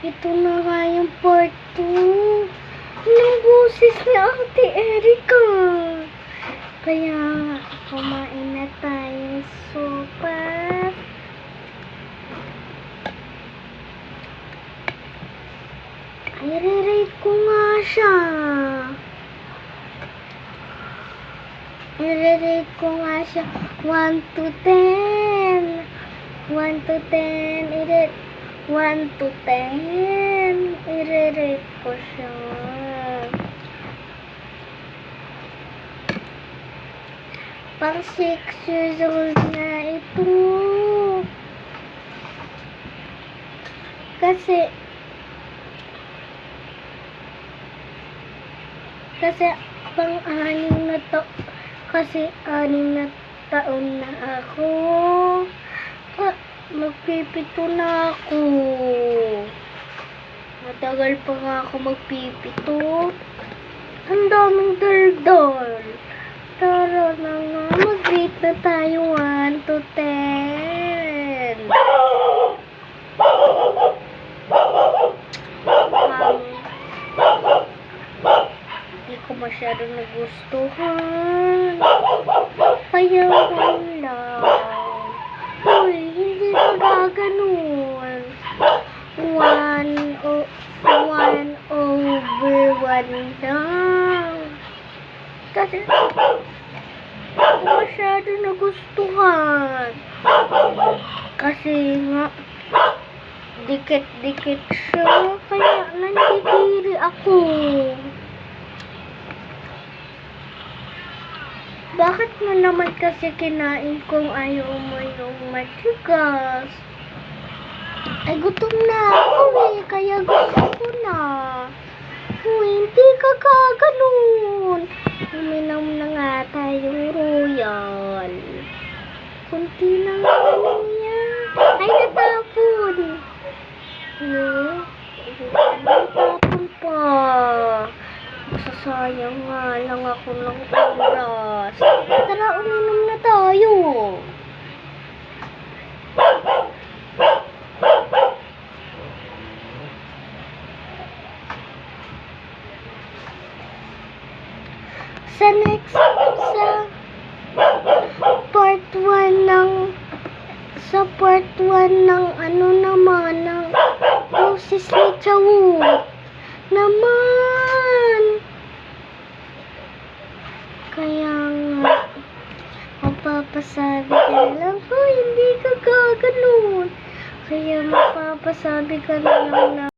Ito na nga yung part 2 ng boses ni Ate Erica. Kaya kumain na tayo sopa. I-rate ko nga siya. I-rate ko nga siya 1 to 10. 1 to 10. I-rate 1 to 10. I-rate ko siya. Pang 6 years old na ito. Kasi pang-anim na to. Kasi 6 na taon na ako. Magpipito na ako. Matagal pa nga ako magpipito. Ang daming daldal. Tara na nga. Mag-rate na tayo 1 to 10. Hindi ko masyado nagustuhan. Kaya wala. Uy, hindi ko gaganon. 1 over 1 lang. Kasi masyado nagustuhan. Kasi nga dikit-dikit siya. Kaya nandidiri ako. Bakit mo naman kasi kinain kung ayaw mo yung matigas? Ay, gutom na ako eh. Kaya gusto ko na. Hindi ka gaganon. Uminom na nga tayong royal. Kunti lang naman yan. Ay, natapon. Natapon pa. Masasayang nga lang ako ng oras. Tara, uminom na tayo. Sa part 1 ng ano naman ng boses ni Chawut naman. Kaya nga mapapasabi ka lang, hindi ka gaganon. Kaya mapapasabi ka na lang na